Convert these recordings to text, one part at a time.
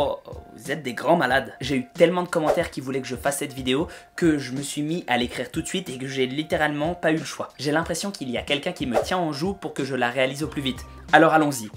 Oh, vous êtes des grands malades. J'ai eu tellement de commentaires qui voulaient que je fasse cette vidéo que je me suis mis à l'écrire tout de suite et que j'ai littéralement pas eu le choix. J'ai l'impression qu'il y a quelqu'un qui me tient en joue pour que je la réalise au plus vite. Alors allons-y.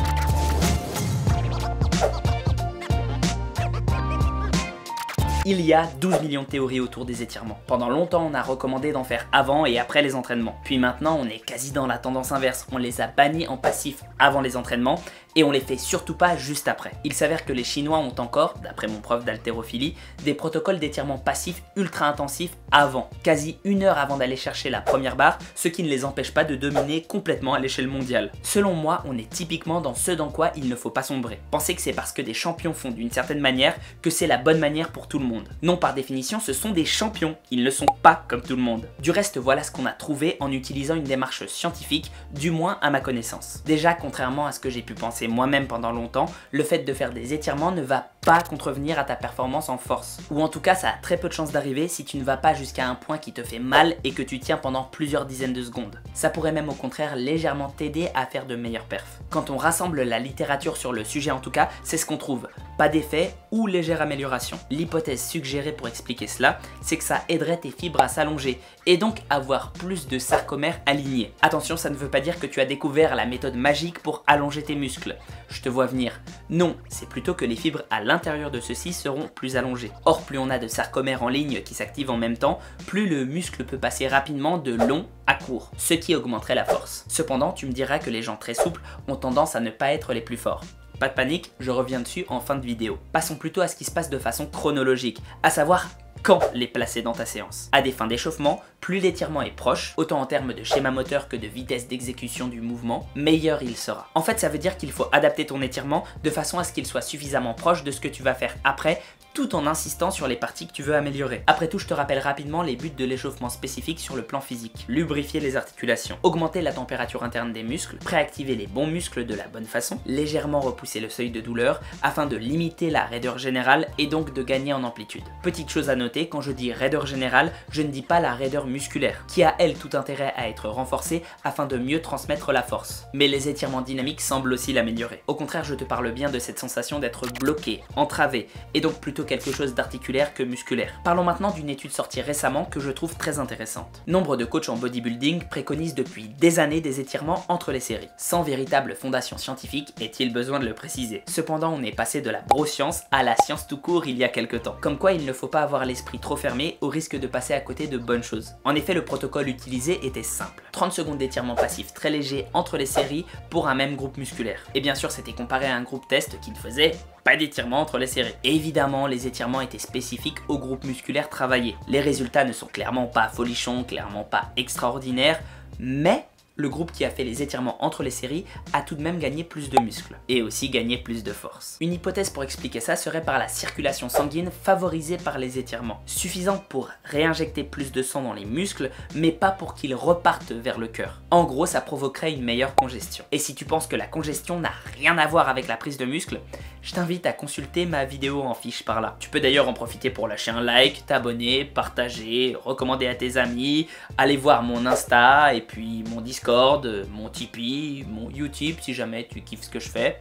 Il y a 12 millions de théories autour des étirements. Pendant longtemps, on a recommandé d'en faire avant et après les entraînements. Puis maintenant, on est quasi dans la tendance inverse. On les a bannis en passif avant les entraînements et on les fait surtout pas juste après. Il s'avère que les Chinois ont encore, d'après mon prof d'haltérophilie, des protocoles d'étirement passif ultra intensifs avant, quasi 1 heure avant d'aller chercher la première barre, ce qui ne les empêche pas de dominer complètement à l'échelle mondiale. Selon moi, on est typiquement dans ce dans quoi il ne faut pas sombrer. Pensez que c'est parce que des champions font d'une certaine manière que c'est la bonne manière pour tout le monde. Non, par définition, ce sont des champions, ils ne sont pas comme tout le monde. Du reste, voilà ce qu'on a trouvé en utilisant une démarche scientifique, du moins à ma connaissance. Déjà, contrairement à ce que j'ai pu penser moi-même pendant longtemps, le fait de faire des étirements ne va pas contrevenir à ta performance en force. Ou en tout cas, ça a très peu de chances d'arriver si tu ne vas pas jusqu'à un point qui te fait mal et que tu tiens pendant plusieurs dizaines de secondes. Ça pourrait même au contraire légèrement t'aider à faire de meilleures perfs. Quand on rassemble la littérature sur le sujet en tout cas, c'est ce qu'on trouve. Pas d'effet ou légère amélioration. L'hypothèse suggérée pour expliquer cela, c'est que ça aiderait tes fibres à s'allonger et donc avoir plus de sarcomères alignés. Attention, ça ne veut pas dire que tu as découvert la méthode magique pour allonger tes muscles. Je te vois venir. Non, c'est plutôt que les fibres à l'intérieur de ceux-ci seront plus allongées. Or, plus on a de sarcomères en ligne qui s'activent en même temps, plus le muscle peut passer rapidement de long à court, ce qui augmenterait la force. Cependant, tu me diras que les gens très souples ont tendance à ne pas être les plus forts. Pas de panique, je reviens dessus en fin de vidéo. Passons plutôt à ce qui se passe de façon chronologique, à savoir quand les placer dans ta séance. À des fins d'échauffement, plus l'étirement est proche, autant en termes de schéma moteur que de vitesse d'exécution du mouvement, meilleur il sera. En fait, ça veut dire qu'il faut adapter ton étirement de façon à ce qu'il soit suffisamment proche de ce que tu vas faire après, tout en insistant sur les parties que tu veux améliorer. Après tout, je te rappelle rapidement les buts de l'échauffement spécifique sur le plan physique. Lubrifier les articulations, augmenter la température interne des muscles, préactiver les bons muscles de la bonne façon, légèrement repousser le seuil de douleur afin de limiter la raideur générale et donc de gagner en amplitude. Petite chose à noter, quand je dis raideur générale, je ne dis pas la raideur musculaire, qui a elle tout intérêt à être renforcée afin de mieux transmettre la force. Mais les étirements dynamiques semblent aussi l'améliorer. Au contraire, je te parle bien de cette sensation d'être bloqué, entravé, et donc plutôt quelque chose d'articulaire que musculaire. Parlons maintenant d'une étude sortie récemment que je trouve très intéressante. Nombre de coachs en bodybuilding préconisent depuis des années des étirements entre les séries. Sans véritable fondation scientifique, est-il besoin de le préciser. Cependant, on est passé de la broscience à la science tout court il y a quelques temps. Comme quoi, il ne faut pas avoir l'esprit trop fermé au risque de passer à côté de bonnes choses. En effet, le protocole utilisé était simple. 30 secondes d'étirement passif très léger entre les séries pour un même groupe musculaire. Et bien sûr, c'était comparé à un groupe test qui ne faisait pas d'étirement entre les séries. Et évidemment, les étirements étaient spécifiques au groupe musculaire travaillé. Les résultats ne sont clairement pas folichons, clairement pas extraordinaires, mais le groupe qui a fait les étirements entre les séries a tout de même gagné plus de muscles et aussi gagné plus de force. Une hypothèse pour expliquer ça serait par la circulation sanguine favorisée par les étirements, suffisante pour réinjecter plus de sang dans les muscles, mais pas pour qu'ils repartent vers le cœur. En gros, ça provoquerait une meilleure congestion. Et si tu penses que la congestion n'a rien à voir avec la prise de muscle, je t'invite à consulter ma vidéo en fiche par là. Tu peux d'ailleurs en profiter pour lâcher un like, t'abonner, partager, recommander à tes amis, aller voir mon Insta et puis mon Discord, mon Tipeee, mon Utip si jamais tu kiffes ce que je fais.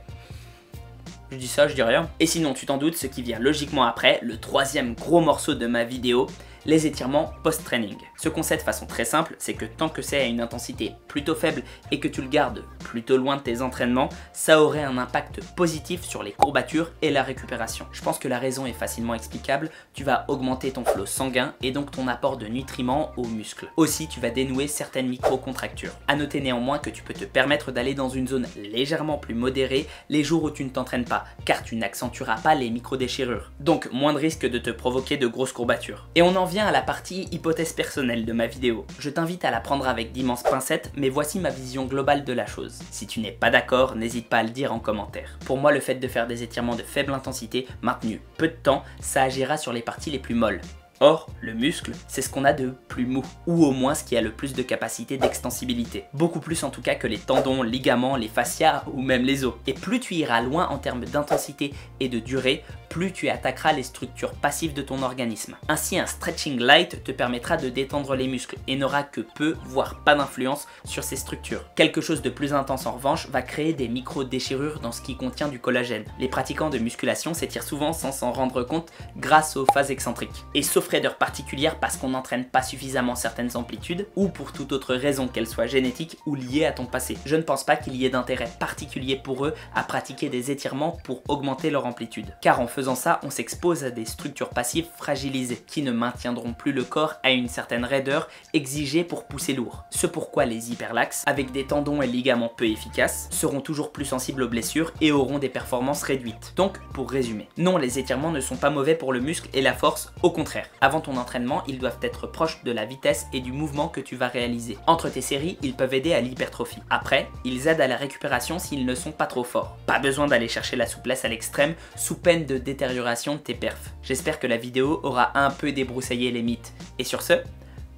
Je dis ça, je dis rien. Et sinon, tu t'en doutes, ce qui vient logiquement après, le troisième gros morceau de ma vidéo, les étirements post-training. Ce qu'on sait de façon très simple, c'est que tant que c'est à une intensité plutôt faible et que tu le gardes plutôt loin de tes entraînements, ça aurait un impact positif sur les courbatures et la récupération. Je pense que la raison est facilement explicable, tu vas augmenter ton flot sanguin et donc ton apport de nutriments aux muscles. Aussi, tu vas dénouer certaines micro-contractures. A noter néanmoins que tu peux te permettre d'aller dans une zone légèrement plus modérée les jours où tu ne t'entraînes pas, car tu n'accentueras pas les micro-déchirures. Donc moins de risque de te provoquer de grosses courbatures. Et on en vient à la partie hypothèse personnelle de ma vidéo. Je t'invite à la prendre avec d'immenses pincettes, mais voici ma vision globale de la chose. Si tu n'es pas d'accord, n'hésite pas à le dire en commentaire. Pour moi, le fait de faire des étirements de faible intensité, maintenus peu de temps, ça agira sur les parties les plus molles. Or, le muscle, c'est ce qu'on a de plus mou, ou au moins ce qui a le plus de capacité d'extensibilité. Beaucoup plus en tout cas que les tendons, ligaments, les fascias ou même les os. Et plus tu iras loin en termes d'intensité et de durée, plus tu attaqueras les structures passives de ton organisme. Ainsi, un stretching light te permettra de détendre les muscles et n'aura que peu, voire pas d'influence sur ces structures. Quelque chose de plus intense en revanche va créer des micro-déchirures dans ce qui contient du collagène. Les pratiquants de musculation s'étirent souvent sans s'en rendre compte grâce aux phases excentriques. Et sauf raideur particulière parce qu'on n'entraîne pas suffisamment certaines amplitudes, ou pour toute autre raison qu'elle soit génétique ou liée à ton passé, je ne pense pas qu'il y ait d'intérêt particulier pour eux à pratiquer des étirements pour augmenter leur amplitude. Car en faisant ça, on s'expose à des structures passives fragilisées, qui ne maintiendront plus le corps à une certaine raideur exigée pour pousser lourd. Ce pourquoi les hyperlaxes, avec des tendons et ligaments peu efficaces, seront toujours plus sensibles aux blessures et auront des performances réduites. Donc, pour résumer, non, les étirements ne sont pas mauvais pour le muscle et la force, au contraire. Avant ton entraînement, ils doivent être proches de la vitesse et du mouvement que tu vas réaliser. Entre tes séries, ils peuvent aider à l'hypertrophie. Après, ils aident à la récupération s'ils ne sont pas trop forts. Pas besoin d'aller chercher la souplesse à l'extrême sous peine de détérioration de tes perfs. J'espère que la vidéo aura un peu débroussaillé les mythes. Et sur ce,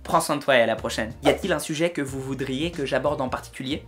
prends soin de toi et à la prochaine. Y a-t-il un sujet que vous voudriez que j'aborde en particulier ?